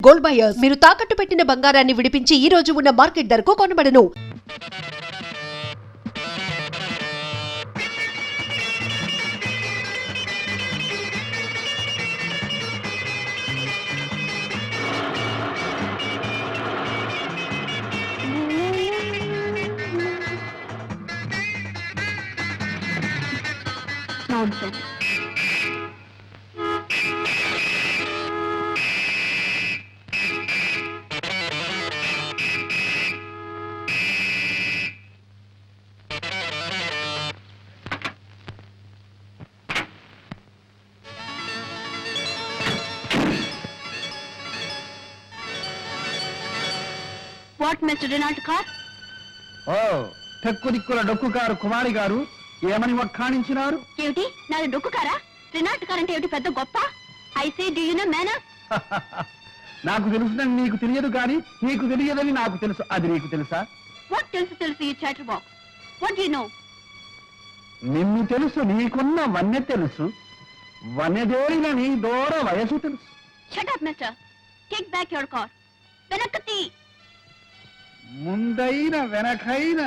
Gold buyers మీరు తాకట్టు పెట్టిన బంగారాన్ని విడిపించి ఈ రోజు ఉన్న మార్కెట్ ధరకు కొనబడను. Nonsense. What, Mr. Dinartkar? టెక్కు దిక్కుల డొక్కు కారు కుమారి గారు ఏమని వక్కాణించినారు? ఏమిటి నాది డొక్కు కారా? త్రినాటకార్ అంటే ఏమిటి పెద్ద గొప్ప? I say do you know manner? నాకు తెలుసునని నీకు తెలియదు కానీ నీకు తెలియదని నాకు తెలుసు. అది నీకు తెలుసా? వాట్ తెలుసు you chatter box. What do you know? నిన్ను తెలుసు, నీకున్న వన్నె తెలుసు, వన్నెదేరిన నీ దూర వయసు తెలుసు. Shut up mister. Take back your car. వెనక్కి ముందైన వెనకైన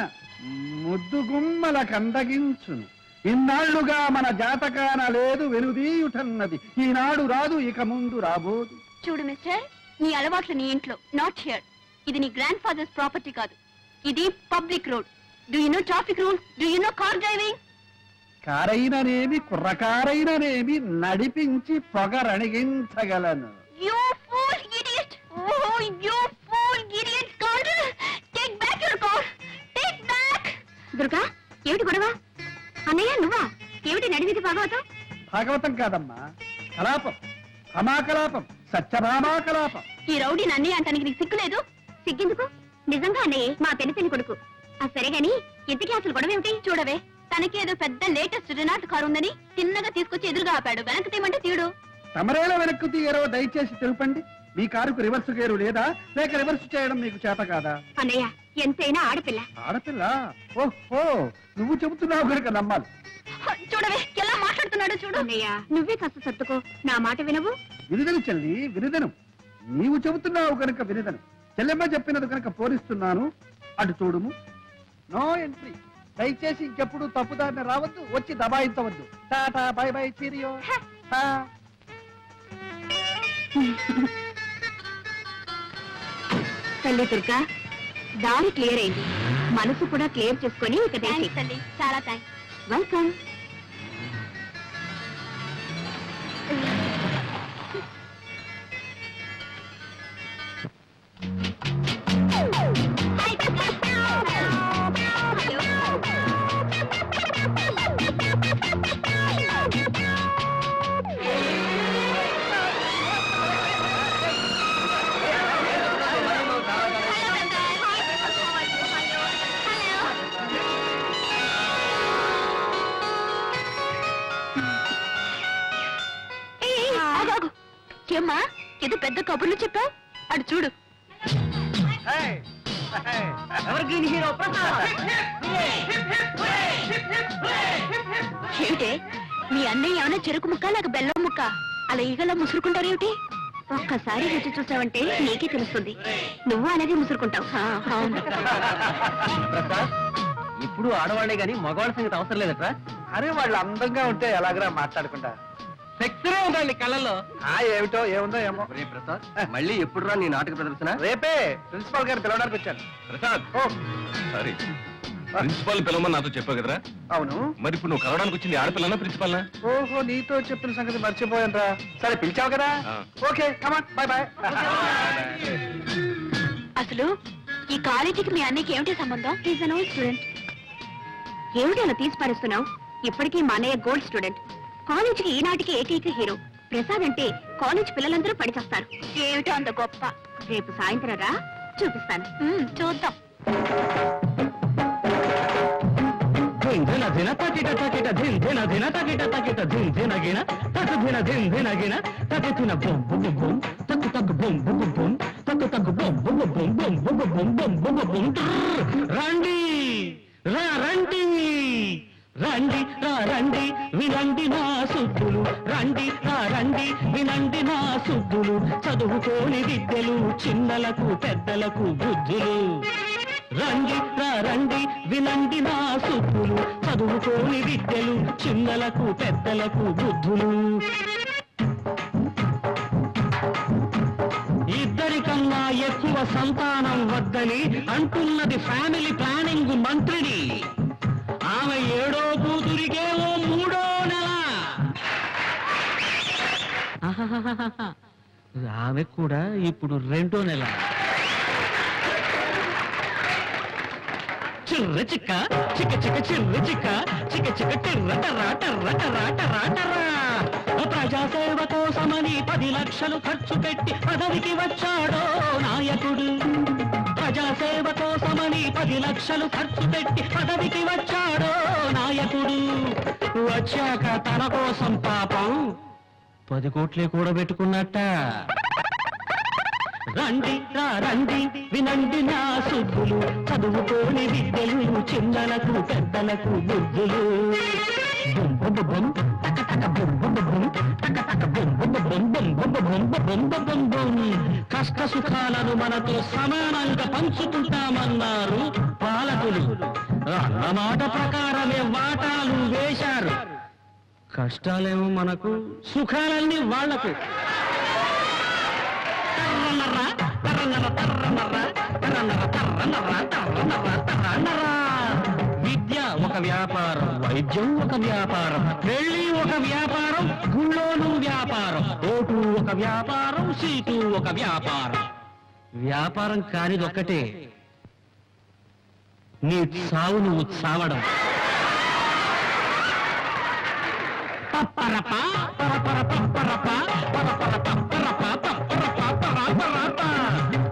ముద్దు గుమ్మల కందగించును. ఇన్నాళ్లుగా మన జాతకాన లేదు వెనుదీయుటన్నది, ఈనాడు రాదు ఇక ముందు రాబోదు. చూడు మిస్టర్, నీ అలవాట్లు నీ ఇంట్లో, నాట్ హియర్. ఇది నీ గ్రాండ్ ఫాదర్స్ ప్రాపర్టీ కాదు, ఇది public road. Do you know traffic rules? Do you know car driving? కారైననేమి కుర్రకారైననేమి నడిపించి పొగరణిగించగలను. You fool idiot! Oh, you fool idiot! Scoundrel! Take back your car! Take back! Durga, ఏమిటి గొడవ? అన్నయ్య నువ్వా? ఏమిటి నడివిది భాగవతం? భాగవతం కాదమ్మా, కలాపం, హమాకలాపం, సత్యభామాకలాపం. ఈ రౌడీ అన్నయ్య అంటానికి నీకు సిగ్గులేదు? సిగ్గెందుకు? నిజంగా అన్నయ్య మా పెనిపెని కొడుకు. సరే గాని ఇంతకీ అసలు గొడవ ఏమిటి? చూడవే, తనకి ఏదో పెద్ద లేటెస్ట్ రినాల్ట్ కారు ఉందని తిన్నగా తీసుకొచ్చి ఎదురుగా ఆపాడు. వెనక్కి తీయమంటే తీయడు. తమరేలా వెనక్కు తీయరో దయచేసి తెలుపండి. మీ కారుకు రివర్స్ గేరు లేదా, లేక రివర్స్ చేయడం మీకు చేత కాదా? అన్నయ్య ఎంతైనా ఆడపిల్ల. ఆడపిల్ల? ఓహో, నువ్వు చెబుతున్నావు కనుక నమ్మాలి. చూడవే ఎలా మాట్లాడుతున్నాడు చూడు. అన్నయ్య నువ్వే కాస్త సర్దుకో, నా మాట వినవు. వినిదను చెల్లి, వినిదను. నీవు చెబుతున్నావు కనుక వినిదను. చెల్లెమ్మ చెప్పినది కనుక పోలిస్తున్నాను. అటు చూడుము. No entry. దయచేసి ఇంకెప్పుడు తప్పుదారిని రావద్దు, వచ్చి దబాయించవద్దు. Tata bye bye cheerio. తల్లి దుర్గా, దారి క్లియర్ అయింది. మనసు కూడా క్లియర్ చేసుకొని ఇక తల్లి. చాలా థ్యాంక్స్. వెల్కమ్. ఏమ్మా ఏదో పెద్ద కబుర్లు చెప్పావు? అటు చూడు. ఏమిటే మీ అన్నయ్య ఏమైనా చెరుకు ముక్క లేక బెల్లం ముక్క అలా ఈగలా ముసురుకుంటారేమిటి? ఒక్కసారి రుచి చూసావంటే నీకే తెలుస్తుంది. నువ్వు అలాగే ముసురుకుంటావు. ఇప్పుడు ఆడవాళ్లే గాని మగవాళ్ళ సంగతి అవసరం లేదట్రా. అరే వాళ్ళు అందంగా ఉంటే ఎలాగరా మాట్లాడుకుంటా. సెక్సరే ఉందండి కళ్ళల్లో. ఏమిటో ఏముందో ఏమో. ప్రసాద్, మళ్ళీ ఎప్పుడు రా నీ నాటక ప్రదర్శన? రేపే ప్రిన్సిపాల్ గారు పిలవడానికి వచ్చాను. ప్రసాద్, ఓ సారీ, ప్రిన్సిపాల్ పిలవమని నాతో చెప్పావు కదరా. అవును. మరి ఇప్పుడు నువ్వు కలవడానికి వచ్చింది ఆడపిల్లనా ప్రిన్సిపాల్నా? ఓహో, నీతో చెప్పిన సంగతి మర్చిపోయాను రా. సరే పిలిచావు కదా. Okay come on, by by. అసలు ఈ కాలేజీకి మీ అన్నయ్యకి ఏమిటి సంబంధం? Is an old student. ఏమిటి అలా తీసి పారేస్తున్నావు? ఇప్పటికీ మా అన్నయ్య గోల్డ్ స్టూడెంట్. కాలేజీకి ఈనాటికి ఏకైక హీరో. ప్రసాద్ అంటే కాలేజ్ పిల్లలందరూ పడిచేస్తారు. ఏమిటో అంత గొప్ప. రేపు సాయంత్రం రా, చూపిస్తాను. చూద్దాం. రండి రండి రండి రండి వినండి నా సుద్దులు, రండి రండి వినండి నా సుద్దులు. చదువుకోని విద్యలు విద్యలు చిన్నలకు పెద్దలకు బుద్ధులు రండి రండి వినండి నా సుబ్బులు చదువుకోని విద్యలు చిన్నలకు పెద్దలకు బుద్ధులు ఇద్దరికన్నా ఎక్కువ సంతానం వద్దని అంటున్నది ఫ్యామిలీ ప్లానింగ్ మంత్రిని ఆమె 7వ కూతురికేమో 3వ నెల ఆమె కూడా ఇప్పుడు 2వ నెల చిర్ర చిక్క చిక్క చిక్క చిర్ర చిక్క చిక్క చిక్క టిర్ర టర్రా టర్ర టర్రా టర్రా టర్రా ప్రజాసేవ కోసమని 10 లక్షలు ఖర్చు పెట్టి పదవికి వచ్చాడో నాయకుడు ప్రజాసేవ కోసమని 10 లక్షలు ఖర్చు పెట్టి పదవికి వచ్చాడో నాయకుడు వచ్చాక తన కోసం పాపం 10 కోట్లే కూడబెట్టుకున్నట్ట రండి రండి వినండి నా సుబ్బులు చదువుకోని విద్యలు చిన్నలకు పెద్దలకు బుద్ధులు కష్ట సుఖాలను మనతో సమానంగా పంచుకుంటామన్నారు పాలకులు అన్నమాట ప్రకారమే వాటాలు వేశారు కష్టాలేమో మనకు సుఖాలన్నీ వాళ్లకు విద్య ఒక వ్యాపారం వైద్యం ఒక వ్యాపారం పెళ్లి ఒక వ్యాపారం గుళ్ళోను వ్యాపారం ఓటు ఒక వ్యాపారం సీటు ఒక వ్యాపారం వ్యాపారం కానిదొక్కటే నీ సావు నువ్వు చావడం పప్పరప పరపర పప్పరప పరపర పప్పరప పప్పరప పరపరప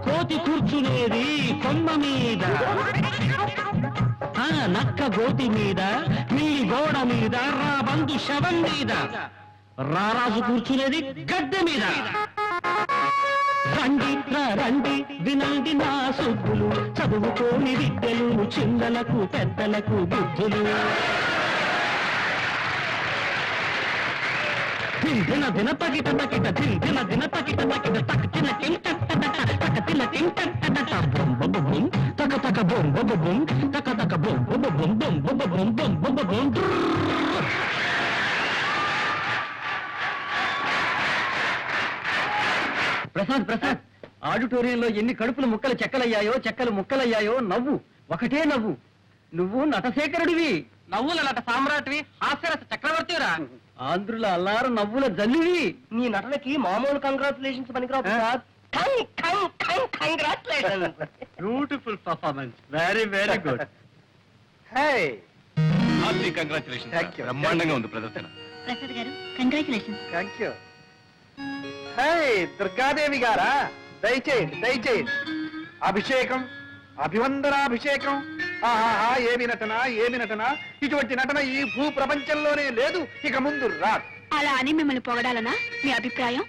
కోతి కూర్చునేది కొమ్మ మీద నక్క గోతి మీద మిల్లి గోడ మీద రాబందు శవం మీద రారాజు కూర్చునేది గద్దె మీద రండి రండి వినండి నా సుబ్బులు చదువుకోని విద్యలు చిన్నలకు పెద్దలకు బుద్ధులు దిన దిన పగిట నకిట దిన దిన పగిట నకిట తక తిన కింట తక తిన కింట బొం బొం బొం తక తక బొం బొం బొం తక తక బొం బొం బొం బొం బొం బొం బొం బొం బొం ప్రసాద్ ప్రసాద్ ఆడిటోరియంలో ఎన్ని కడుపులు ముక్కలు చెక్కలయ్యాయో చెక్కలు ముక్కలయ్యాయో నవ్వు ఒకటే నవ్వు నువ్వు నటశేఖరుడివి నవ్వుల నట సామ్రాట్వి హాస్యరస చక్రవర్తిరా ఆంధ్రుల అల్లారు నవ్వుల జల్లువి నీ నటనకి మామూలు కంగ్రాచులేషన్స్ పనికిరావు beautiful performance very very good hey congratulation Thank you. బ్రహ్మాండంగా ఉంది ప్రదర్శన ప్రసాద్ గారు congratulations thank you hey Durgadevi గారా దయచేయండి దయచేయండి అభిషేకం అభివందనాభిషేకం ఆహా ఏమి నటన ఏమి నటన ఇటువంటి నటన ఈ భూ ప్రపంచంలోనే లేదు ఇక ముందు రాదు అలా అని మిమ్మల్ని పొగడాలనా మీ అభిప్రాయం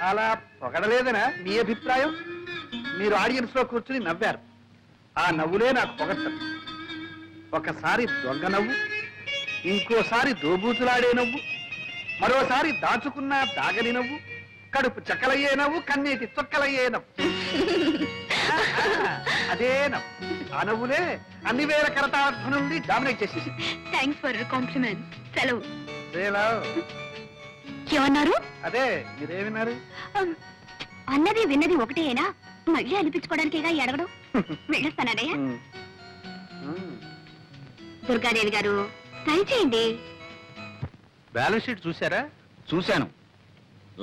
అలా పొగడలేదనా మీ అభిప్రాయం మీరు ఆడియన్స్ లో కూర్చుని నవ్వారు ఆ నవ్వులే నాకు పొగట్టదు ఒకసారి దొంగ నవ్వు ఇంకోసారి దోబూతులాడే నవ్వు మరోసారి దాచుకున్న దాగని నవ్వు కడుపు చెక్కలయ్యే నవ్వు కన్నీటి చొక్కలయ్యే నవ్వు అదే నవ్వు ఆ నవ్వులే అన్ని వేల కరతార్థనుల్ని డామినేట్ చేసేసి థ్యాంక్స్ ఫర్ కాంప్లిమెంట్ సెలవు ఏమన్నారు అదే మీరేమిన్నారు అన్నది విన్నది ఒకటేనా మళ్ళీ అనిపించుకోవడానికేగా ఈ అడగడం వెళ్ళొస్తానయ్యా దుర్గాదేవి గారు ట్రై చేయండి బ్యాలెన్స్ షీట్ చూసారా చూశాను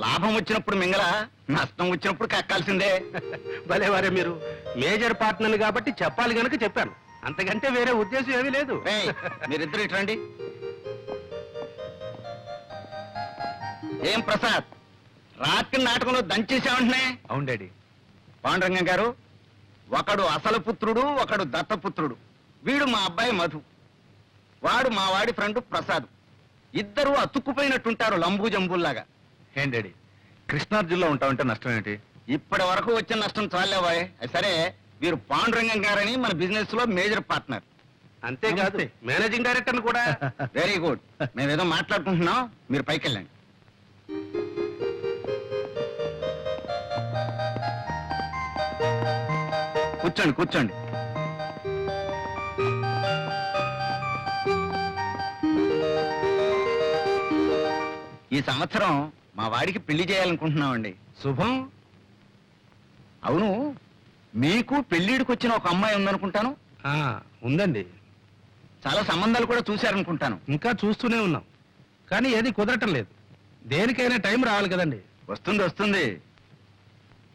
లాభం వచ్చినప్పుడు మింగల నష్టం వచ్చినప్పుడు కక్కాల్సిందే భలేవారే మీరు మేజర్ పార్ట్నర్ కాబట్టి చెప్పాలి గనుక చెప్పాను అంతకంటే వేరే ఉద్దేశం ఏమీ లేదు రేయ్, మీరిద్దరు ఇటు రండి ఏం ప్రసాద్ రాత్రి నాటకంలో దంచేసామంటున్నా అవును డాడీ పాండురంగం గారు ఒకడు అసలు పుత్రుడు ఒకడు దత్తపుత్రుడు వీడు మా అబ్బాయి మధు వాడు మా వాడి ఫ్రెండ్ ప్రసాద్ ఇద్దరు అతుక్కుపోయినట్టుంటారు లంబూ జంబుల్లాగా ఏం డాడీ కృష్ణార్జున్లో ఉంటామంటే నష్టం ఏంటి ఇప్పటి వరకు వచ్చిన నష్టం చాలేవాయ్ సరే వీరు పాండురంగం గారని మన బిజినెస్ లో మేజర్ పార్ట్నర్ అంతేకాదు మేనేజింగ్ డైరెక్టర్ కూడా వెరీ గుడ్ మేమేదో మాట్లాడుకుంటున్నాం మీరు పైకి వెళ్ళండి కూర్చోండి కూర్చోండి. ఈ సంవత్సరం మా వాడికి పెళ్లి చేయాలనుకుంటున్నామండి. శుభం. అవును, మీకు పెళ్లిడికి వచ్చిన ఒక అమ్మాయి ఉందనుకుంటాను. ఉందండి. చాలా సంబంధాలు కూడా చూశారనుకుంటాను. ఇంకా చూస్తూనే ఉన్నాం, కానీ ఏది కుదరటం లేదు. దేనికైనా టైం రావాలి కదండి. వస్తుంది వస్తుంది.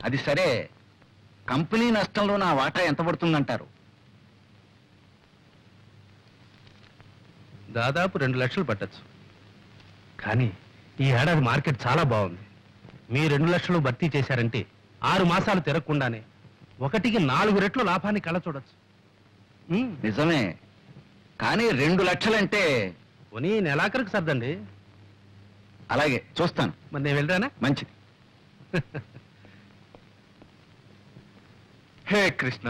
అది సరే, కంపెనీ నష్టంలో నా వాటా ఎంత పడుతుందంటారు? దాదాపు 2 లక్షలు పట్టచ్చు. కానీ ఈ ఏడాది మార్కెట్ చాలా బాగుంది. మీ 2 లక్షలు భర్తీ చేశారంటే 6 మాసాలు తిరగకుండానే 1కి 4 రెట్లు లాభాన్ని కళ్ళ చూడొచ్చు. నిజమే, కానీ 2 లక్షలంటే పోనీ నెలాఖరికి సర్దండి. అలాగే చూస్తాను. మరి నేను వెళ్ళరానా? మంచిది. హే కృష్ణ,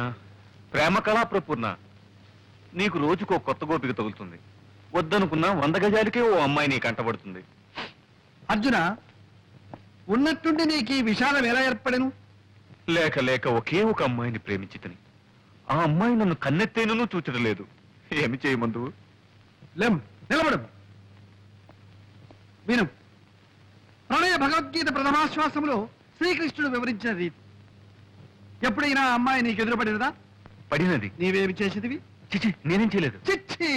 ప్రేమ కళా ప్రపూర్ణ, నీకు రోజుకో కొత్త గోపిక తగులుతుంది. వద్దనుకున్నా 100 గజాలకే ఓ అమ్మాయి నీ కంటబడుతుంది. అర్జున, ఉన్నట్టుండి నీకు ఈ విషాదం ఎలా ఏర్పడను? లేక లేక ఒకే ఒక అమ్మాయిని ప్రేమించితని ఆ అమ్మాయి నన్ను కన్నెత్తేనూ చూచడలేదు. ఏమి చేయమందువు? లేం, నిలబడు. విను. ప్రణయ భగవద్గీత ప్రథమాశ్వాసంలో శ్రీకృష్ణుడు వివరించిన రీతి. ఎప్పుడైనా ఆ అమ్మాయి నీకు ఎదురుపడినదా? పడినది. నీవేమి చేసేదివి? చిచి, నేనేం చేయలేదు. చిచ్చి,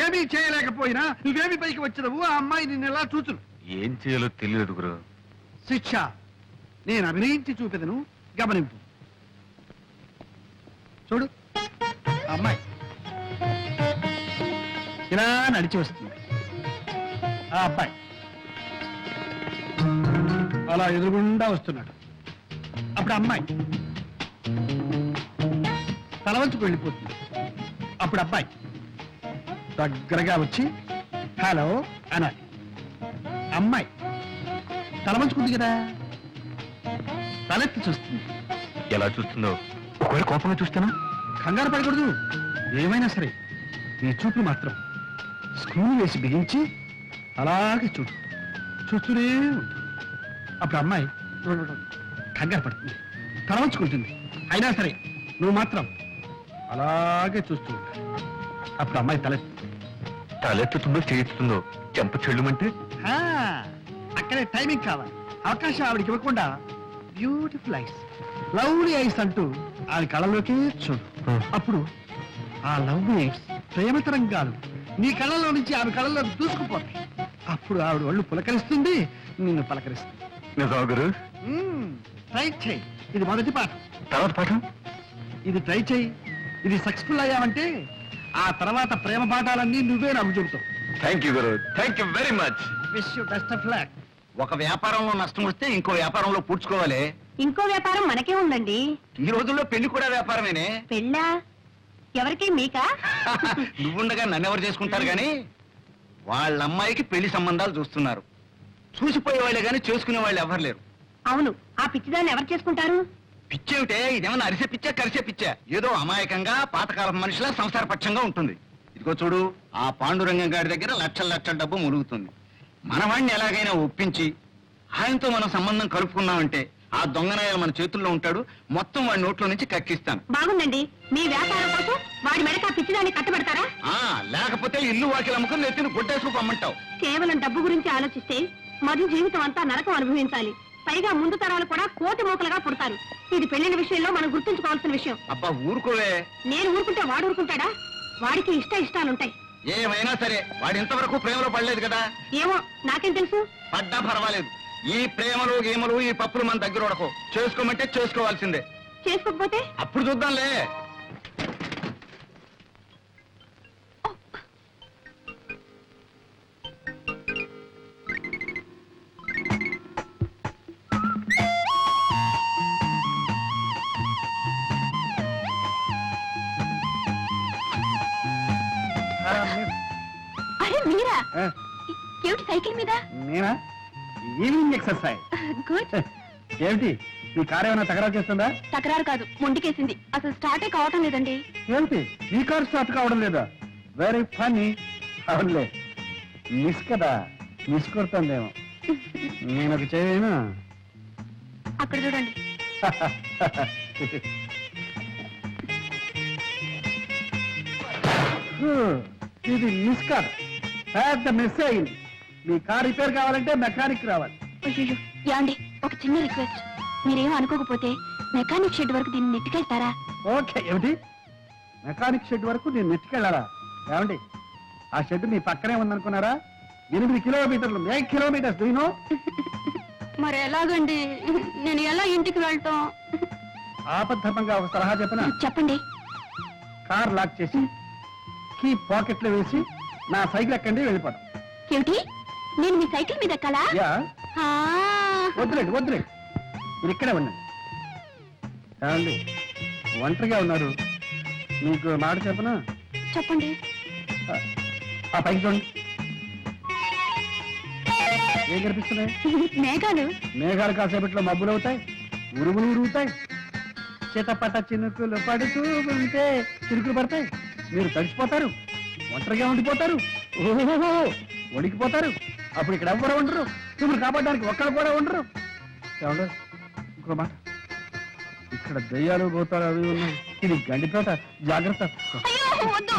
ఏమీ చేయలేకపోయినా నువ్వేమి పైకి వచ్చినవు? ఆ అమ్మాయి నిన్ను ఎలా చూచును? ఏం చేయాలో తెలియదు గురు. శిక్ష నేను అభినయించి చూపెదను, గమనింపు. చూడు, ఆ అమ్మాయి ఇలా నడిచి వస్తుంది. ఆ అబ్బాయి అలా ఎదురుగుండా వస్తున్నాడు. అప్పుడు అమ్మాయి తలవంచుకు వెళ్ళిపోతుంది. అప్పుడు అబ్బాయి దగ్గరగా వచ్చి హలో అనాలి. అమ్మాయి తలవంచుకుంది కదా, తలెత్తి చూస్తుంది. ఎలా చూస్తుందో? ఒకవేళ కోపంగా చూస్తానా? కంగారు పడకూడదు. ఏమైనా సరే నీ చూపులు మాత్రం స్క్రూలు వేసి బిగించి అలాగే చూడు, చూస్తూనే ఉంటుంది. అప్పుడు అమ్మాయి కంగారు పడుతుంది, తలవంచుకుంటుంది. అయినా సరే నువ్వు మాత్రం అలాగే చూస్తూ ఉంటావు. అప్పుడు అమ్మాయి తలెత్తుతుందో చేయిస్తుందో చెంప చెల్లుమంటే అక్కడే టైమింగ్ కావాలి. అవకాశం ఆవిడకి ఇవ్వకుండా బ్యూటిఫుల్ ఐస్, లవ్లీ ఐస్ అంటూ ఆవిడ కళ్ళలోకి చూడు. అప్పుడు ఆ లవ్లీ ఐస్ ప్రేమ తరంగాలు నీ కళ్ళలో నుంచి ఆవిడ కళ్ళలో దూసుకుపోతాయి. అప్పుడు ఆవిడ ఒళ్ళు పులకరిస్తుంది, నిన్ను పలకరిస్తుంది. నిజమా గురు? ట్రై చేయి. ఇది మొదటి పాఠం. తర్వాత పాఠం? ఇది ట్రై చేయి. ఇది సక్సెస్ఫుల్ అయ్యావంటే ఆ తర్వాత ప్రేమ పాఠాలన్నీ నువ్వే నాకు చెబుతావు. Thank you guru, thank you very much. Wish you best of luck. ఒక వ్యాపారంలో నష్టం వస్తే ఇంకో వ్యాపారంలో పూడ్చుకోవాలి. ఇంకో వ్యాపారం మనకే ఉందండి. ఈ రోజుల్లో పెళ్లి కూడా వ్యాపారమేనే. పెళ్ళా? ఎవరికి? మీకా? నువ్వుండగా నన్నెవరు చేసుకుంటారు గాని వాళ్ళ అమ్మాయికి పెళ్లి సంబంధాలు చూస్తున్నారు. చూసిపోయే వాళ్ళే గాని చేసుకునే వాళ్ళు ఎవరు లేరు. అవును, ఆ పిచ్చిదాన్ని ఎవరు చేసుకుంటారు? పిచ్చేమిటే, ఇదేమన్నా అరిసే పిచ్చా కరిసే పిచ్చా? ఏదో అమాయకంగా పాతకాలం మనిషిలా సంసారపక్షంగా ఉంటుంది. ఇదిగో చూడు, ఆ పాండురంగం గారి దగ్గర లక్షల లక్షల డబ్బు ములుగుతుంది. మనవాణ్ణి ఎలాగైనా ఒప్పించి ఆయనతో మనం సంబంధం కలుపుకున్నామంటే ఆ దొంగనాయాలు మన చేతుల్లో ఉంటాడు. మొత్తం వాడి నోట్లో నుంచి కక్కిస్తాను. బాగుందండి. మీ వ్యాపారం కోసం వాడి మెడక పిచ్చిదాన్ని కట్టబెడతారా? లేకపోతే ఇల్లు వాకిలు అమ్ముకుని నెత్తిని గుడ్డేసుకు పమ్మంటావు. కేవలం డబ్బు గురించి ఆలోచిస్తే మధు జీవితం అంతా నరకం అనుభవించాలి. పైగా ముందు తరాలు కూడా కోటి మూకలుగా పుడతారు. ఇది పెళ్లిన విషయంలో మనం గుర్తుంచుకోవాల్సిన విషయం. అబ్బా ఊరుకోవే. నేను ఊరుకుంటే వాడు ఊరుకుంటాడా? వాడికి ఇష్టాలుంటాయి. ఏమైనా సరే వాడు ఇంతవరకు ప్రేమలో పడలేదు కదా. ఏమో, నాకేం తెలుసు. పడ్డా పర్వాలేదు. ఈ ప్రేమలు గేమలు ఈ పప్పులు మన దగ్గర ఉడకో. చేసుకోమంటే చేసుకోవాల్సిందే. చేసుకోకపోతే అప్పుడు చూద్దాంలే. అరే మీరా? ఆ, ఏమిటి సైకిల్ మీద? నేనా? Evening exercise. గుడ్. ఏమిటి నీ కారు ఏమైనా తగరా చేస్తుందా? తకరారు కాదు, మొండికేసింది. అసలు స్టార్టే కావటం లేదండి. ఏమిటి నీ కారు స్టార్ట్ కావడం లేదా? Very funny. అవునులే, మిస్ కదా, మిస్ కొడుతుందేమో. నేను ఒక చేయను. అక్కడ చూడండి. ఇది మిస్ కార్, పెద్ద మిస్ అయింది. మీ కార్ రిపేర్ కావాలంటే మెకానిక్ రావాలి. అయ్యో యాండి, ఒక చిన్న రిక్వెస్ట్. మీరేం అనుకోకపోతే మెకానిక్ షెడ్ వరకు దీన్ని నెట్టుకెళ్తారా? ఓకే. ఏమిటి, మెకానిక్ షెడ్ వరకు నేను నెట్టుకెళ్ళాలా? ఏమండి, ఆ షెడ్ మీ పక్కనే ఉందనుకున్నారా? 8 కిలోమీటర్లు, 8 కిలోమీటర్స్. దూనో మరి ఎలాగండి, నేను ఎలా ఇంటికి వెళ్తాం? ఆపద్ధర్మంగా ఒక సలహా చెప్పనా? చెప్పండి. కార్ లాక్ చేసి కీ పాకెట్ లో వేసి నా సైకిల్ ఎక్కండి, వెళ్ళిపోతాం. ఏమిటి, నేను మీ సైకిల్ మీద ఎక్కాలా? యా, ఆ, వద్దులేండి వద్దులేండి, మీరు ఇక్కడే ఉండండి. ఏమండి, ఒంటరిగా ఉన్నారు, మీకు మాట చెప్పనా? చెప్పండి. ఆ పైకి చూడండి, ఏం కనిపిస్తున్నాయి? మేఘాలు. మేఘాలు కాసేపట్లో మబ్బులు అవుతాయి, ఉరుములు ఉరుగుతాయి, చిటపట చినుకులు పడుతూ ఉంటే చినుకులు పడతాయి, మీరు తడిసిపోతారు, ఒంటరిగా ఉండిపోతారు, ఓహో వణికిపోతారు. అప్పుడు ఇక్కడ ఎవ్వరు ఉండరు, మిమ్మల్ని కాపాడడానికి ఒక్కరు కూడా ఉండరు. ఏమండి, ఇంకో మాట, ఇక్కడ దయ్యాలు పోతారు అవి ఉన్నాయి, ఇది గండితోట, జాగ్రత్త. అయ్యో వద్దు,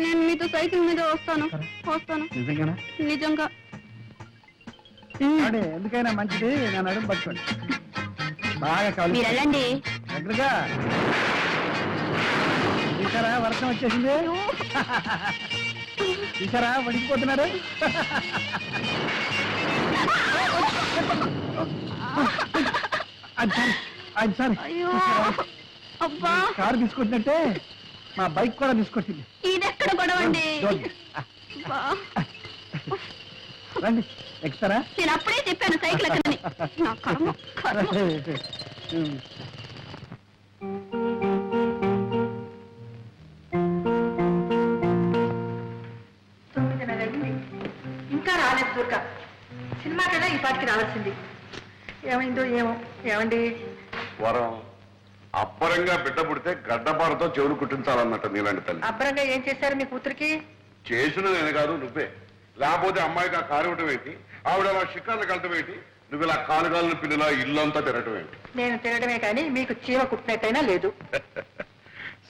నేను మీతో సైకిల్ మీద వస్తాను. నిజంగానా? నిజంగా. అంటే ఎందుకైనా మంచిది, నేను అడుగు పట్టుకోండి, బాగా కావాలి. మీరు వెళ్ళండి. దగ్గరగా చూసారా, వర్షం వచ్చేసింది. చూసారా, వణికిపోతున్నారు. అయ్యో అబ్బా, కారు తీసుకొచ్చినట్టే మా బైక్ కూడా తీసుకొచ్చింది. ఇదెక్కడ గొడవండి? అబ్బా, రండి, ఎక్కుతారా? నేను అప్పుడే చెప్పాను సైకిల్ ఎక్కడని. నా కర్మ, కర్మ. ఇంకా రాలేదు దుర్గ. సినిమా కదా ఈ పాటికి రావాల్సింది. ఏమైందో ఏమో. ఏమండి, వరం అబ్బరంగా బిడ్డ పుడితే గడ్డపారతో చెవులు కుట్టించాలన్నట్టు నీలాంటి తల్లి. అబ్బరంగా ఏం చేశారు మీ కూతురికి? చేసిన నేను కాదు నువ్వే. లేకపోతే అమ్మాయికి ఆ కారు ఇవ్వటం ఏంటి, ఆవిడ అలా షికార్లు కలటం ఏంటి, నువ్వు ఇలా కాలుగాలిన పిల్లలా ఇల్లంతా తిరగటం ఏంటి? నేను తినడమే కానీ మీకు చీమ కుట్టినట్టయినా లేదు.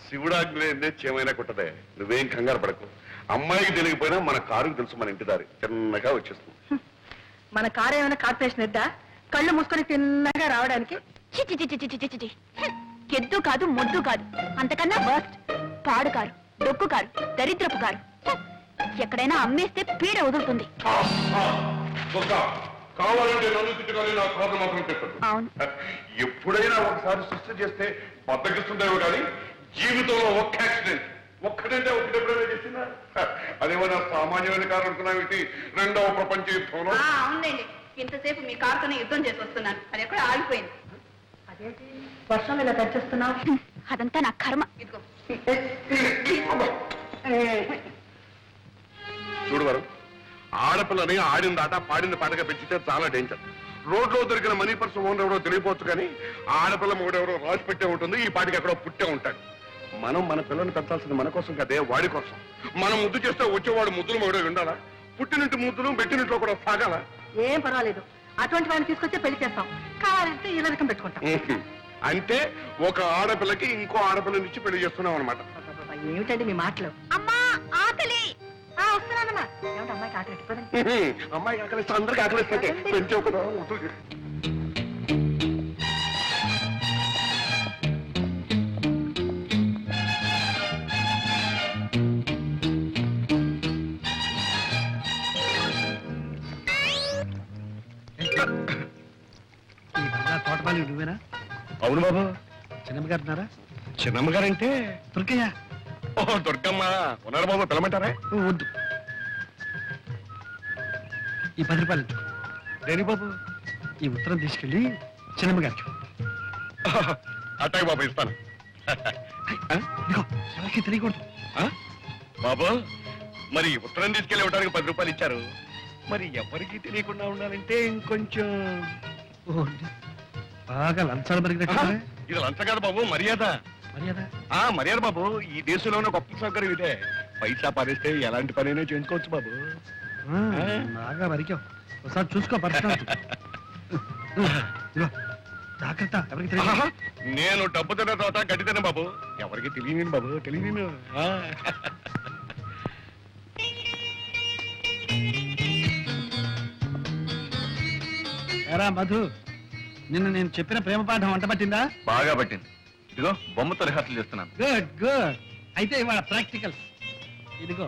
శివుడాగ్నేందే చేమైనా కుట్టదే, నువ్వేం కంగారు పడకు. అమ్మాయికి తెలియకపోయినా మన కారుకు తెలుసు, మన ఇంటి దారి చిన్నగా వచ్చేస్తుంది. మన కారు ఏమైనా కార్పొరేషన్ ఎద్దా? కళ్ళు మూసుకొని తిన్నగా రావడానికి. చిచి చిచి చిచి చిచి చిచి. ఎద్దు కాదు, మొద్దు కాదు, అంతకన్నా వర్స్ట్. పాడు కారు, డొక్కు కారు, దరిద్రపు కారు. ఎక్కడైనా అమ్మేస్తే పీడ వదులుతుంది. కావాలంటే నన్ను తిట్టుకొని నా కారు మాత్రం పెట్టదు. అవును. ఎప్పుడైనా ఒకసారి సృష్టి చేస్తే బద్దకిస్తుందేమో కానీ జీవితంలో ఒక్క యాక్సిడెంట్, ఒక్కడంటే ఒకటి ఎప్పుడైనా చేసిందా? అదేమన్నా సామాన్యమైన కారు అనుకున్నావు ఏంటి? రెండవ ప్రపంచ యుద్ధంలో. అవునండి, ఇంతసేపు మీ కారుతోనే యుద్ధం చేసి వస్తున్నాను, అది ఎక్కడ ఆగిపోయింది. అదేంటి వర్షం ఇలా తెచ్చేస్తున్నావు? అదంతా నా కర్మ. ఇదిగో. చూడు వారు, ఆడపిల్లని ఆడిన దాట పాడిన పాటగా పెంచితే చాలా డేంజర్. రోడ్లో దొరికిన మనీ పర్స్ ఓనర్ ఎవరో తెలియపోవచ్చు కానీ ఆడపిల్ల మొగుడెవరో రాసి పెట్టే ఉంటుంది, ఈ పాటికి ఎక్కడో పుట్టే ఉంటాడు. మనం మన పిల్లని పెంచాల్సింది మన కోసం కదే, వాడి కోసం. మనం ముద్దు చేస్తే వచ్చేవాడు ముద్దులు మొగుడే ఉండాలా? పుట్టినింటి ముద్దులు పెట్టినింట్లో కూడా సాగాలా? ఏం పర్వాలేదు, అటువంటి వాడిని తీసుకొచ్చే పెళ్లి చేస్తాం. కావాలంటే ఈ రకం పెట్టుకుంటాం. అంటే ఒక ఆడపిల్లకి ఇంకో ఆడపిల్లనిచ్చి పెళ్లి చేస్తున్నాం అనమాట. అబ్బబ్బబ్బ, ఏమిటండి మీ మాటలు? అమ్మా ఆకలి. వస్తున్నానమ్మా. ఏమిటి అమ్మాయికి ఆకలి ఎట్టిపోయింది? అమ్మాయి ఆకలిస్తే అందరికి ఆకలిస్తే పెంచే కదా. తోటపాలి నువ్వేనా? అవును బాబు. చిన్నమ్మ గారు ఉన్నారా? చిన్నమ్మ గారంటే దుర్గయ్య. ఓ దుర్గమ్మ ఉన్నారు బాబు, పిలమంటారా? వద్దు, ఈ 10 రూపాయలు ఇచ్చు. దేని బాబు? ఈ ఉత్తరం తీసుకెళ్ళి చిన్నమ్మ గారికి. అట్టాయి బాబు, ఇస్తాను. ఇదిగో, ఎవరికి తెలియకూడదు. బాబు, మరి ఉత్తరం తీసుకెళ్ళి ఇవ్వడానికి 10 రూపాయలు ఇచ్చారు, మరి ఎవరికి తెలియకుండా ఉండాలంటే ఇంకొంచెం. బాగా లంచాలు పెరిగినట్టు. ఇది లంచం కాదు బాబు, మర్యాద. మర్యాద? మర్యాద బాబు, ఈ దేశంలోనే గొప్ప సౌకర్యం ఇదే. పైసా పారేస్తే ఎలాంటి పనైనా చేయించుకోవచ్చు బాబు. బాగా వరికావు, ఒకసారి చూసుకో. పర్సనల్ జాగ్రత్త, ఎవరికి తెలియదు. ఆహా, నేను డబ్బు తిన్న తర్వాత గడ్డి తిన్న బాబు. ఎవరికి తెలియని బాబు, తెలియని. ఎరా మధు, నిన్న నేను చెప్పిన ప్రేమ పాఠం వంట పట్టిందా? బాగా పట్టింది. ఇదిగో బొమ్మతో రిహార్సల్ చేస్తున్నాను. Good good. అయితే ఇవాళ ప్రాక్టికల్స్. ఇదిగో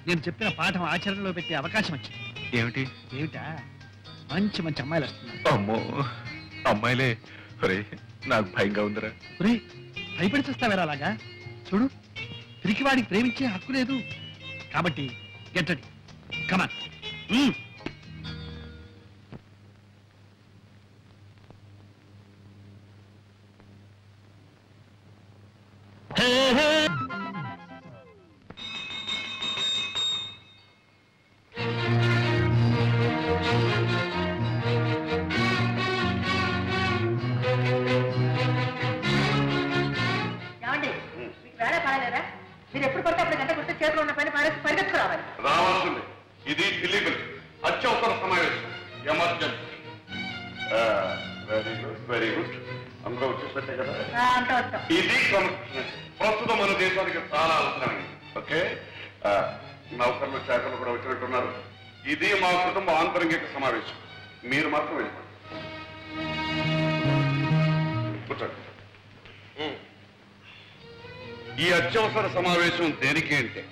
నేను చెప్పిన పాఠం ఆచరణలో పెట్టే అవకాశం వచ్చింది. ఏమిటి? ఏమిటా, మంచి మంచి అమ్మాయిలు వస్తున్నారు. అమ్మో, అమ్మాయిలే. ఒరే, నాకు భయంగా ఉందిరా. ఒరేయ్, భయపడి చూస్తావేరా అలాగా? చూడు, పిరికివాడికి ప్రేమించే హక్కు లేదు. కాబట్టి గెట్టడి, కమాన్. ఏమండి, మీకు వేళ కాలేదా? మీరు ఎప్పుడు పడితే అప్పుడు గంట కొడితే చేతిలో ఉన్న పని పరిగెత్తుకు రావాలి. రావాల్సింది. ఇది ఇల్లీగల్, అత్యవసర సమావేశం, emergency. Very good, very good. అందరూ వచ్చేసట్టే కదా. అంతా వస్తాం. ఇది క్రమశిక్షణ ప్రస్తుతం మన దేశానికి చాలా అవసరమైంది. ఓకే, నౌకర్లు శాఖలు కూడా వచ్చినట్టున్నారు. ఇది మా కుటుంబ ఆంతరంగిక సమావేశం. మీరు మాత్రం వెళ్ళిపోండి. కూర్చోండి. ఈ అత్యవసర సమావేశం దేనికి అంటే,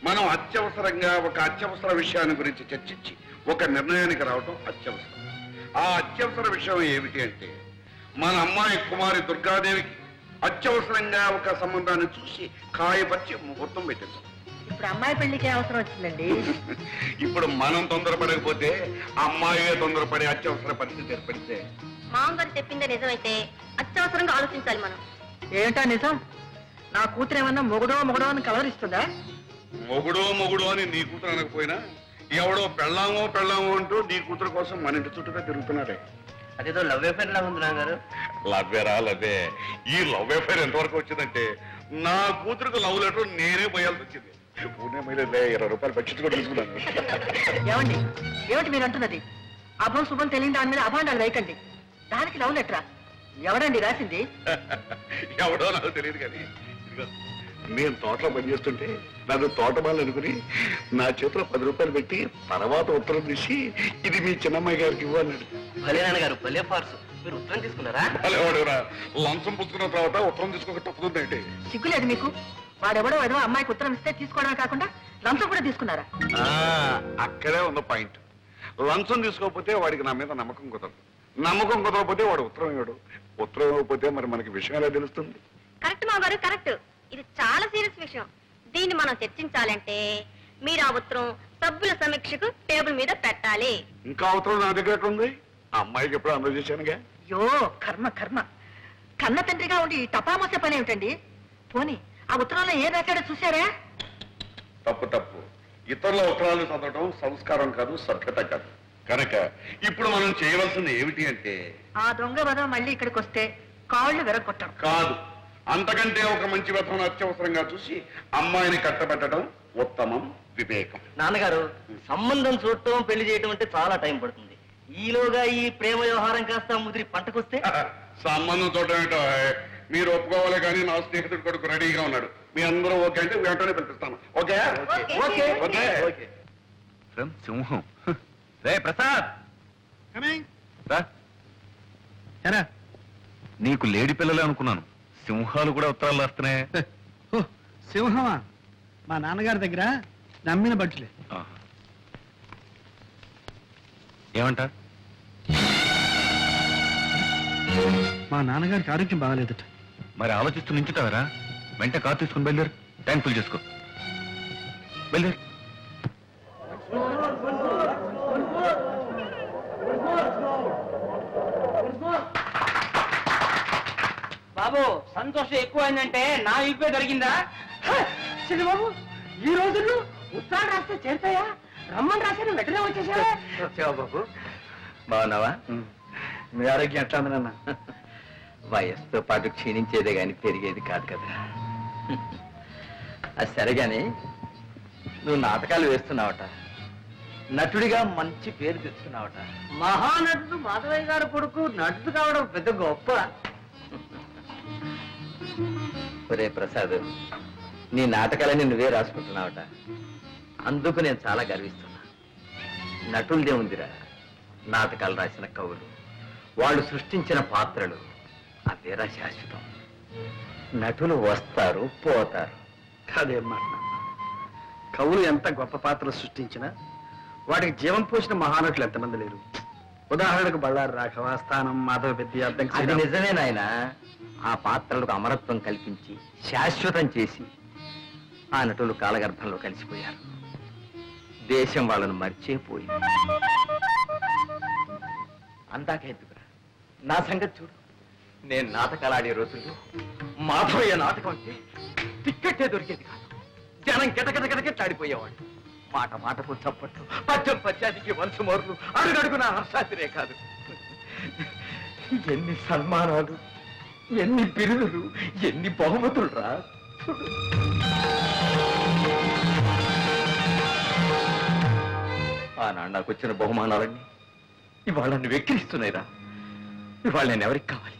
మనం అత్యవసరంగా ఒక అత్యవసర విషయాన్ని గురించి చర్చించి ఒక నిర్ణయానికి రావడం అత్యవసరం. ఆ అత్యవసర విషయం ఏమిటి అంటే, మన అమ్మాయి కుమారి దుర్గాదేవికి అత్యవసరంగా ఒక సంబంధాన్ని చూసి కాయపరిచి ముహూర్తం పెట్టించాం. ఇప్పుడు అమ్మాయి పెళ్లికి అవసరం వచ్చిందండి. ఇప్పుడు మనం తొందరపడకపోతే అమ్మాయే తొందరపడే అత్యవసర పరిస్థితి ఏర్పడితే, మామగారు చెప్పిందే నిజమైతే అత్యవసరంగా ఆలోచించాలి మనం. ఏంటా నిజం? నా కూతురు ఏమన్నా మొగుడో అని కలవరిస్తుందా? మొగుడు అని నీ కూతురు అనకపోయినా ఎవడో పెళ్ళామో అంటూ నీ కూతురు కోసం మన ఇంటి చుట్టూగా తిరుగుతున్నాడే. అదేదో లవ్ అఫేర్ లా ఉంది నాన్నగారు. లవ్వే. ఈ లవ్ అఫైర్ ఎంతవరకు వచ్చిందంటే, నా కూతురుకు లవ్ లెటర్ నేనే పోయాల్సి వచ్చింది. పూణే మైలేదే 20 రూపాయలు బడ్జెట్ కూడా తీసుకున్నాను. ఏమిటి మీరు అంటున్నది? అభం శుభం తెలియని దాని మీద అభాండాలు వేయకండి. దానికి లవ్ లెటరా? ఎవడండి రాసింది? ఎవడో నాకు తెలియదు కానీ, ఇదిగో, నేను తోటలో పనిచేస్తుంటే నన్ను తోటమాలు అనుకుని నా చేతిలో 10 రూపాయలు పెట్టి తర్వాత ఉత్తరం తీసి ఇది మీ చిన్నమ్మాయి గారికి ఇవ్వన్నాడు. భలే నాన్నగారు, భలే ఫార్సు. మీరు ఉత్తరం తీసుకున్నారా? వాడేవాడురా, లంచం పుచ్చుకున్న తర్వాత ఉత్తరం తీసుకోక తప్పుతుందంటే. సిగ్గులేదు మీకు? వాడెవడో ఏదో అమ్మాయికి ఉత్తరం ఇస్తే తీసుకోవడమే కాకుండా లంచం కూడా తీసుకున్నారా? అక్కడే ఉన్న పాయింట్. లంచం తీసుకోకపోతే వాడికి నా మీద నమ్మకం కుదరదు. నమ్మకం కుదరకపోతే వాడు ఉత్తరం ఇవ్వడు. ఉత్తరం ఇవ్వకపోతే మరి మనకి విషయం ఎలా తెలుస్తుంది? కరెక్ట్ మామగారు, కరెక్ట్. ఇది చాలా సీరియస్ విషయం. దీన్ని మనం చర్చించాలంటే మీరు ఆ ఉత్తరం సభ్యుల సమీక్షకు టేబుల్ మీద పెట్టాలి. ఇంకా ఉత్తరం నా దగ్గర ఎక్కడ ఉంది? ఆ అమ్మాయికి ఎప్పుడు అందజేశానుగా. యో కర్మ కన్న తండ్రిగా ఉండి టపామసే పని ఏమిటండి? పోనీ ఆ ఉత్తరంలో ఏం రాశాడో చూసారా? తప్పు. ఇతరుల ఉత్తరాలు చదవడం సంస్కారం కాదు, సభ్యత కాదు. కనుక ఇప్పుడు మనం చేయవలసింది ఏమిటి అంటే, ఆ దొంగ వదం మళ్ళీ ఇక్కడికి వస్తే కాళ్ళు విరగొట్టడం కాదు, అంతకంటే ఒక మంచి వ్యర్థం అత్యవసరంగా చూసి అమ్మాయిని కట్టబెట్టడం ఉత్తమం, వివేకం. నాన్నగారు, సంబంధం చూడటం పెళ్లి చేయటం అంటే చాలా టైం పడుతుంది. ఈలోగా ఈ ప్రేమ వ్యవహారం కాస్త ముదిరి పంటకొస్తే సంబంధం చూడటం ఏంటో మీరు ఒప్పుకోవాలి కానీ నా స్నేహితుడు కొడుకు రెడీగా ఉన్నాడు. మీ అందరూ ఓకే అంటే వెంటనే పిలిపిస్తాను. Okay okay. ఓకే. సింహం. రే ప్రసాద్, రా. ఎరా, నీకు లేడి పిల్లలే అనుకున్నాను. సింహాలు కూడా ఉత్తరాలు రాస్తున్నాయి. సింహమా? మా నాన్నగారి దగ్గర నమ్మిన బట్టులే. ఆహా. ఏమంట? మా నాన్నగారికి ఆరోగ్యం బాగాలేదట. మరి ఆలోచిస్తూ నించుతావరా? వెంట కారు తీసుకుని బయలుదేరు. ట్యాంక్ ఫుల్ చేసుకో. బయలుదేరు. బాబు, సంతోషం ఎక్కువైందంటే నా ఇప్పే దొరికిందా? బాబు, ఈ రోజుల్లో ఉత్తరాలు రాస్తే చేరుతాయా? రమ్మని రాశాను, వెంటనే వచ్చేసావా? బాబు, బాగున్నావా? మీ ఆరోగ్యం ఎట్లా ఉంది నాన్న? వయస్సుతో పాటు క్షీణించేదే గాని పెరిగేది కాదు కదా. అది సరే గాని, నువ్వు నాటకాలు వేస్తున్నావట. నటుడిగా మంచి పేరు తెచ్చుకున్నావట. మహానటుడు మాధవయ్య గారు కొడుకు నటుడు కావడం పెద్ద గొప్ప. ఒరే ప్రసాద్, నీ నాటకాలని నువ్వే రాసుకుంటున్నావట. అందుకు నేను చాలా గర్విస్తున్నా. నటులదే ఉందిరా, నాటకాలు రాసిన కవులు, వాళ్ళు సృష్టించిన పాత్రలు అవేరా శాశ్వతం. నటులు వస్తారు పోతారు. కాదేం మాట నాన్న. కవులు ఎంత గొప్ప పాత్రలు సృష్టించినా వాటికి జీవం పోసిన మహానటులు ఎంతమంది లేరు. ఉదాహరణకు బళ్ళారి రాఘవ, స్థానం, మాధవ పెద్ద, అది నిజమే నాయన. ఆ పాత్రలకు అమరత్వం కల్పించి శాశ్వతం చేసి ఆ నటులు కాలగర్భంలో కలిసిపోయారు. దేశం వాళ్ళను మర్చిపోయింది. అందాక ఎందుకురా, నా సంగతి చూడు. నేను నాటకాలు ఆడే రోజుల్లో మాధవయ్య నాటకం అంటే టిక్కెట్టే దొరికేది కాదు. జనం గిటగిటగిటగిట్లాడిపోయేవాడు. మాట మాటకు చప్పట్లు, పద్యం పద్యానికి వంశమోర్లు, అడుగడుగున హర్షాతిరే కాదు. ఎన్ని సన్మానాలు, ఎన్ని బిరుదులు, ఎన్ని బహుమతులు రా. ఆనాడు నాకు వచ్చిన బహుమానాలన్నీ ఇవాళ నన్ను వెక్కిరిస్తున్నాయిరా. ఇవాళ నేను ఎవరికి కావాలి,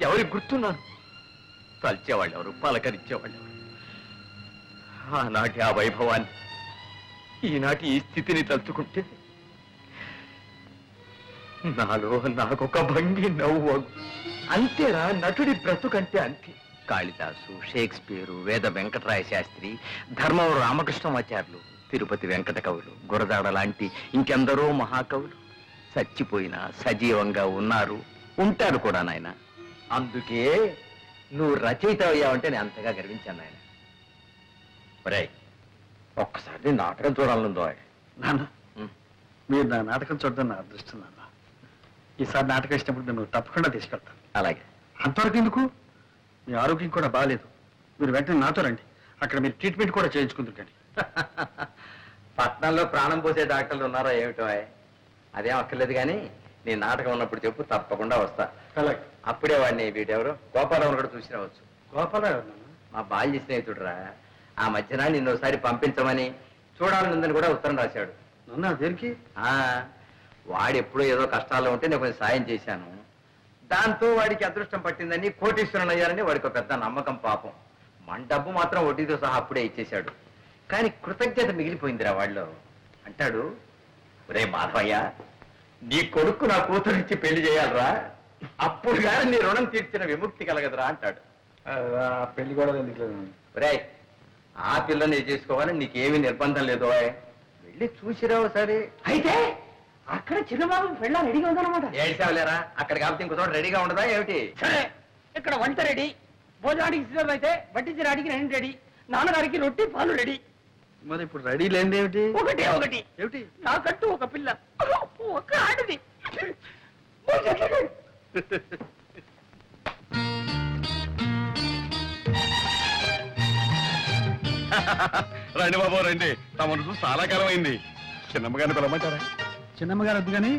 ఎవరికి గుర్తున్నాను? తల్చేవాళ్ళు ఎవరు, పలకరించేవాళ్ళు ఎవరు? ఆనాటి ఆ వైభవాన్ని, ఈనాటి ఈ స్థితిని తలుచుకుంటే నాలో నాకొక భంగి నవ్వు. అంతేరా నటుడి బ్రతుకంటే అంతే. కాళిదాసు, షేక్స్పియరు, వేద వెంకటరాయ శాస్త్రి, ధర్మవరం రామకృష్ణమాచార్యులు, తిరుపతి వెంకట కవులు, గురదాడ లాంటి ఇంకెందరో మహాకవులు చచ్చిపోయినా సజీవంగా ఉన్నారు, ఉంటారు కూడా నాయన. అందుకే నువ్వు రచయిత అయ్యావంటే నేను అంతగా గర్వించాను నాయన. ఒరేయ్, ఒక్కసారి నాటకం చూడాలనుందో. నాన్న, మీరు నా నాటకం చూడడం నా అదృష్టం నాన్న. ఈసారి నాటకం ఇచ్చినప్పుడు నేను తప్పకుండా తీసుకెళ్తాను. అలాగే. అంతవరకు ఎందుకు? మీ ఆరోగ్యం కూడా బాగాలేదు. మీరు వెంటనే నాతో రండి. అక్కడ మీరు ట్రీట్మెంట్ కూడా చేయించుకుందరు. కానీ పట్నంలో ప్రాణం పోసే డాక్టర్లు ఉన్నారా ఏమిటో? అదేం అక్కర్లేదు, కానీ నీ నాటకం ఉన్నప్పుడు చెప్పు, తప్పకుండా వస్తా. అలాగే. అప్పుడే వాడిని వీటెవరు గోపాలరావు కూడా చూసి రావచ్చు. గోపాలరావు మా బాల్య స్నేహితుడురా. ఆ మధ్యన నిన్నోసారి పంపించమని చూడాలనుందని కూడా ఉత్తరం రాశాడు. నన్ను దేనికి? వాడు ఎప్పుడో ఏదో కష్టాల్లో ఉంటే నేను కొంచెం సాయం చేశాను. దాంతో వాడికి అదృష్టం పట్టిందని, కోటీశ్వరుని అయ్యారని వాడికి ఒక పెద్ద నమ్మకం. పాపం మన డబ్బు మాత్రం వడ్డీతో సహా అప్పుడే ఇచ్చేశాడు. కానీ కృతజ్ఞత మిగిలిపోయిందిరా వాళ్ళు. అంటాడు, ఒరే మాధవయ్య, నీ కొడుకు నా కూతురిచ్చి పెళ్లి చేయాలరా, అప్పుడు కానీ నీ రుణం తీర్చిన విముక్తి కలగదురా అంటాడు. పెళ్లి కూడా ఎందుకు? ఒరే, ఆ పిల్లని చేసుకోవాలని నీకేమీ నిర్బంధం లేదు. వెళ్ళి చూసిరావు సరే. అయితే అక్కడ చిన్నబాబు పెళ్ళ రెడీగా ఉందన్నమాట. ఏడ్చావులేరా, అక్కడ కాబట్టి ఇంకో చోట రెడీగా ఉండదా ఏమిటి? సరే, ఇక్కడ వంట రెడీ, భోజనానికి సిద్ధం అయితే వడ్డించడానికి నేను రెడీ, నాన్నగారికి రొట్టి పాలు రెడీ. మరి ఇప్పుడు రెడీ లేనిది ఏమిటి? ఒకటే ఒకటి ఏమిటి? నాకంటూ ఒక పిల్ల, ఒక ఆడది. రండి బాబు రండి, తమను చూసి చాలా కాలం అయింది. చిన్నమ్మగారిని పిలవమంటారా? చిన్నమ్మగారు వద్దు కానీ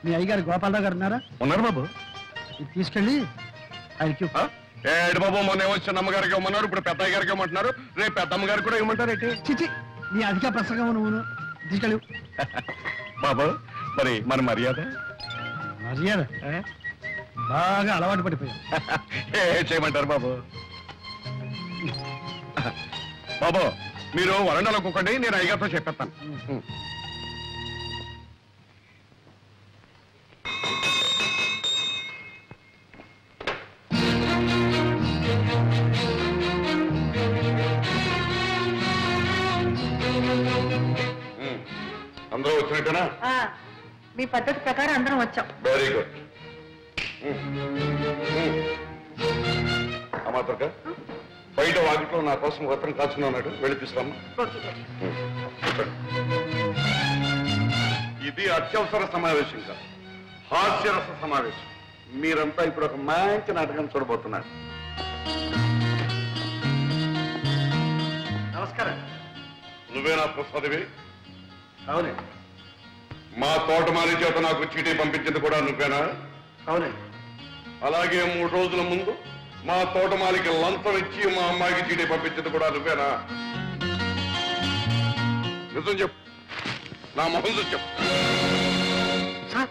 మీ అయ్యగారు గోపాలరావు గారు ఉన్నారా? ఉన్నారు బాబు. ఇది తీసుకెళ్ళి ఆయనకి ఏడు బాబు, మొన్న ఏమో చిన్నమ్మగారికి ఇవ్వమన్నారు, ఇప్పుడు పెద్దయ్య గారికి ఇవ్వమంటున్నారు, రేపు పెద్దమ్మ గారికి కూడా ఇవ్వమంటారు ఏంటి? చిచి, నీ అధిక ప్రసంగం నువ్వు తీసుకెళ్ళు. బాబు, మరి మన మర్యాద మర్యాద బాగా అలవాటు పడిపోయాం. ఏ చేయమంటారు బాబు? బాబు, మీరు వరండాలో కూకండి, నేను అయ్యగారితో చెప్పేస్తాను. అందరూ వచ్చినట్టేనా? మీ పద్ధతి ప్రకారం అందరం వచ్చాం. Very good. అమ్మాతక, బయట వాకిట్లో నా కోసం ఉత్తరం కాచుకుని ఉన్నాడు, వెళ్ళి తీసుకురమ్మా. ఇది అత్యవసర సమావేశం కాదు, హాస్యరస సమావేశం. మీరంతా ఇప్పుడు ఒక మంచి నాటకం చూడబోతున్నారు. నమస్కారం. నువ్వేనా ప్రసాదివి? అవునండి. మా తోటమాలి చేత నాకు చీటీ పంపించింది కూడా నువ్వేనా? అవునండి. అలాగే 3 రోజుల ముందు మా తోటమాలికి లంచం ఇచ్చి మా అమ్మాయికి చీటీ పంపించింది కూడా నువ్వేనా? నిజం చెప్పు. నా మొహం చూసి చెప్పు. సార్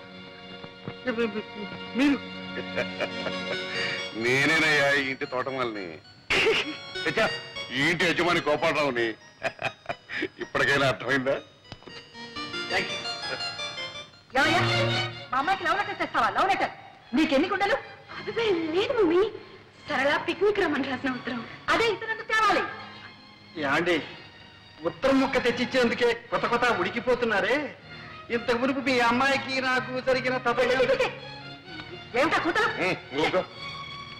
మీరు నేనేనయ్యా ఈ ఇంటి తోటమాలిని. ఛ, ఈ ఇంటి యజమాని గోపాలరావుని. ఇప్పటికైనా అర్థమైందా? ఏమయ్యా మా అమ్మాయికి లవ్ లెటర్ తెస్తావా? లవ్ లెటర్ నీకెన్ని కుండలు? అదే లేదు మమ్మీ, సరళ పిక్నిక్ రమ్మని రాసిన ఉత్తరం. అదే ఇతరులకు తేవాలి. యాండి ఉత్తరం ముక్క తెచ్చిచ్చేందుకే కొత్త కొత్త ఉడికిపోతున్నారే. ఇంత మునుపు మీ అమ్మాయికి నాకు జరిగిన ఏమిటా కూతురు? ఊరుకో.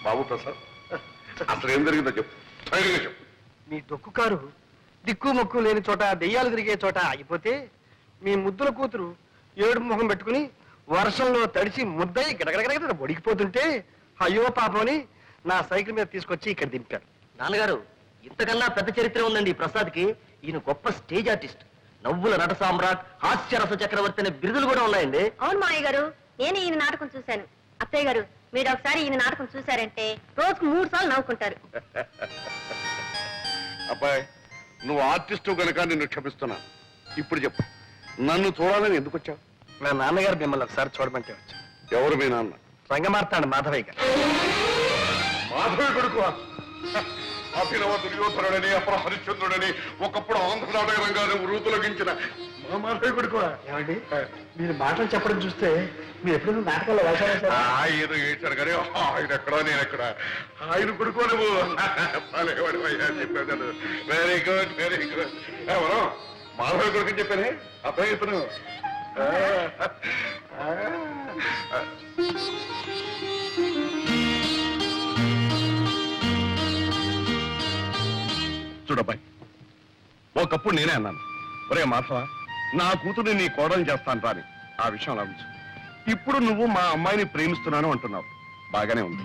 బాబు ప్రసాద్, అసలు ఏం జరిగిందో చెప్పు, ధైర్యంగా చెప్పు. మీ డొక్కు కారు దిక్కు మొక్కు లేని చోట దెయ్యాలు తిరిగే చోట ఆగిపోతే మీ ముద్దుల కూతురు ఏడుపు ముఖం పెట్టుకుని వర్షంలో తడిచి ముద్దయి గడగడగడ ఒడికిపోతుంటే అయ్యో పాపని నా సైకిల్ మీద తీసుకొచ్చి ఇక్కడ దింపారు. నాన్నగారు, ఇంతకన్నా పెద్ద చరిత్ర ఉందండి ఈ ప్రసాద్కి. ఈయన గొప్ప స్టేజ్ ఆర్టిస్ట్, నవ్వుల నట సామ్రాట్, హాస్యరస చక్రవర్తి అనే బిరుదులు కూడా ఉన్నాయండి. అవును మావయ్య గారు, నేను ఈయన నాటకం చూశాను. అత్తయ్య గారు, మీరు ఒకసారి ఈయన నాటకం చూశారంటే రోజుకు 3 సార్లు నవ్వుకుంటారు. అబ్బాయి, నువ్వు ఆర్టిస్టు కనుక నిన్ను క్షమిస్తున్నా. ఇప్పుడు చెప్పు, నన్ను చూడాలని ఎందుకు వచ్చావు? నా నాన్నగారు మిమ్మల్ని ఒకసారి చూడమంటే వచ్చాను. ఎవరు మీ నాన్న? రంగమార్తాడు మాధవయ్య గారు. మాధవి కొడుకు అభినవ దుర్యోధనుడని, అపర హరిశ్చంద్రుడని, ఒకప్పుడు ఆంధ్ర నాటక రంగాన్ని వృతులగించిన మా మాధవి కొడుకు. ఏమండి మీరు మాటలు చెప్పడం చూస్తే మీరు ఎప్పుడైనా నాటకాల్లో వేశారా? ఏదో ఏడ్చారు కానీ ఆయన ఎక్కడా నేను ఎక్కడ. ఆయన కొడుకు నువ్వు చెప్పాను. Very good, very good. ఎవరో మాధవి కొడుకు చెప్పానే అబ్బాయి ఇతను. చూడబ్బాయి, ఒకప్పుడు నేనే అన్నాను, ఒరే మాధవ, నా కూతురు నీ కోడలు చేస్తాను రాని. ఆ విషయం లభించు. ఇప్పుడు నువ్వు మా అమ్మాయిని ప్రేమిస్తున్నాను అంటున్నావు, బాగానే ఉంది.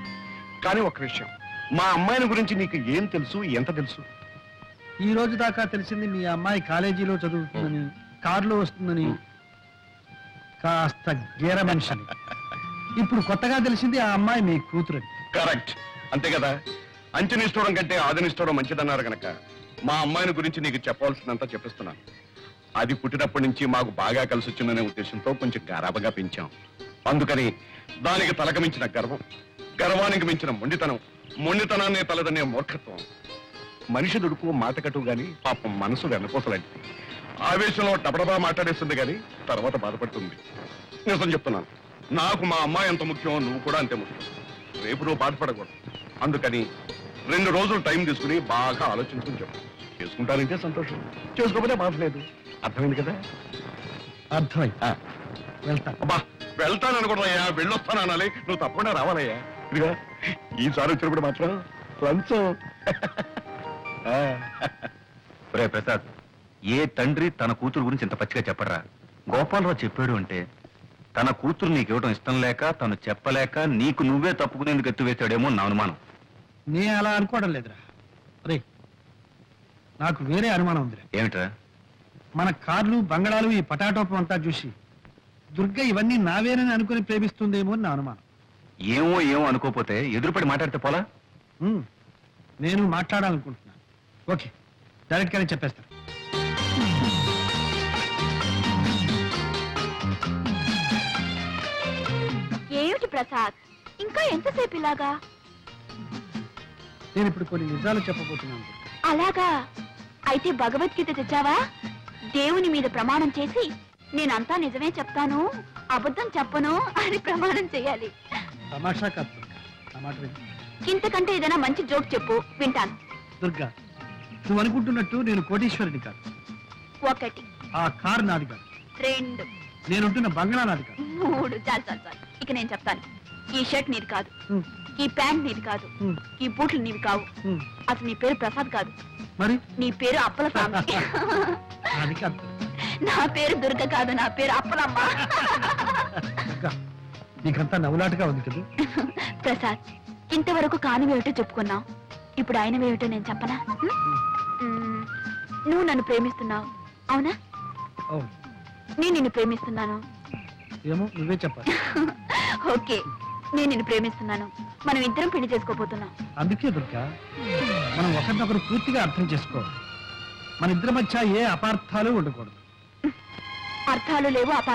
కానీ ఒక విషయం, మా అమ్మాయిని గురించి నీకు ఏం తెలుసు, ఎంత తెలుసు? ఈ రోజు దాకా తెలిసింది మీ అమ్మాయి కాలేజీలో చదువుతుందని, కారులో వస్తుందని, కాస్త గేర మనిషిని. ఇప్పుడు కొత్తగా తెలిసింది ఆ అమ్మాయి మీ కూతురని. కరెక్ట్, అంతే కదా. అంచనిస్తూడం కంటే ఆదనిస్తూడం మంచిదన్నారు గనక మా అమ్మాయిని గురించి నీకు చెప్పవలసినంత చెప్పిస్తున్నాను. అది పుట్టినప్పటి నుంచి మాకు బాగా కలిసి వచ్చిందనే ఉద్దేశంతో కొంచెం గారాబగా పెంచాం. అందుకని దానికి తలక మించిన గర్వం, గర్వానికి మించిన మొండితనం, మొండితనాన్ని తలదనే మూర్ఖత్వం. మనిషి దుడుకు మాటకట్టు గాని పాపం మనసు వెనపోసలాంటిది. ఆవేశంలో టపడబా మాట్లాడేస్తుంది గాని తర్వాత బాధపడుతుంది. నిజం చెప్తున్నాను, నాకు మా అమ్మాయి ఎంత ముఖ్యం, నువ్వు కూడా అంతే ముఖ్యం. రేపు నువ్వు బాధపడకూడదు. అందుకని 2 రోజులు టైం తీసుకుని బాగా ఆలోచించుకుని చెప్పు. చేసుకుంటానంటే సంతోషం, చేసుకోకపోతే బాధ లేదు. అర్థమైంది కదా? అర్థమైంది. వెళ్తా. అబ్బా, వెళ్తాననుకున్నాయ్యా, వెళ్ళొస్తాను అనాలి. నువ్వు తప్పకుండా రావాలయ్యా. ఇదిగా ఈసారి వచ్చినప్పుడు మాత్రం లంచం. రే ప్రసాద్, ఏ తండ్రి తన కూతురు గురించి ఇంత పచ్చిగా చెప్పడరా? గోపాలరావు చెప్పాడు అంటే తన కూతురు నీకు ఇవ్వడం ఇష్టం లేక, తను చెప్పలేక నీకు నువ్వే తప్పుకునేందుకు ఎత్తువేశాడేమో నా అనుమానం. నే అలా అనుకోవడం లేదురా. రే, నాకు వేరే అనుమానం ఉందిరా. ఏమిట్రా? మన కార్లు, బంగళాలు, ఈ పటాటోపం అంతా చూసి దుర్గ ఇవన్నీ నావేనని అనుకుని ప్రేమిస్తుందేమో అని నా అనుమానం. ఏమో ఏమో అనుకోపోతే ఎదురుపడి మాట్లాడితే పోలా? నేను మాట్లాడాలనుకుంటున్నాను. ఓకే, డైరెక్ట్ గానే చెప్పేస్తాను. ఏమిటి ప్రసాద్, ఇంకా ఎంతసేపు ఇలాగా? నేను ఇప్పుడు కొన్ని నిజాలు చెప్పబోతున్నాను. అలాగా? అయితే భగవద్గీత తెచ్చావా? దేవుని మీద ప్రమాణం చేసి నేనంతా నిజమే చెప్తాను, అబద్ధం చెప్పను అని ప్రమాణం చేయాలి. తమాషా కాదు దుర్గా, నా మాట విను. ఇంతకంటే ఏదైనా మంచి జోక్ చెప్పు, వింటాను. దుర్గా, నువ్వు అనుకుంటున్నట్టు నేను కోటీశ్వరుని కాదు. 1 ఆ కారు నాది కాదు. 2 నేనుంటున్న బంగళా నాది కాదు. 3 చాలు చాలు చాలు. ఇక నేను చెప్తాను. ఈ షర్ట్ నీది కాదు, హ్మ్. ఈ ప్యాంట్ నీది కాదు, హ్మ్. ఈ బూట్లు నీవి కావు. హ్మ్. అసలు నీ పేరు ప్రసాద్ కాదు, మరి నీ పేరు అప్పలస్వామి. అది కాదు. నా పేరు దుర్గ కాదు, నా పేరు అప్పలమ్మ. దుర్గా, నీకంతా నవ్వులాటగా ఉంది కదా. ప్రసాద్, ఇంతవరకు కానివేమిటో చెప్పుకున్నావు, ఇప్పుడు ఆయనవేమిటో నేను చెప్పనా? మ్మ్. నువ్వు నన్ను ప్రేమిస్తున్నావు, అవునా? అవును. నేను నిన్ను ప్రేమిస్తున్నాను. ఏమో నువ్వే చెప్పాలి. ఓకే, నేను నిన్ను ప్రేమిస్తున్నాను. మనం ఇద్దరం పెళ్లి చేసుకోబోతున్నాం. అందుకే దుర్గా, మనం ఒకరినొకరు పూర్తిగా అర్థం చేసుకోవాలి. మన ఇద్దరి మధ్య ఏ అపార్థాలు ఉండకూడదు. అర్థాలు లేవు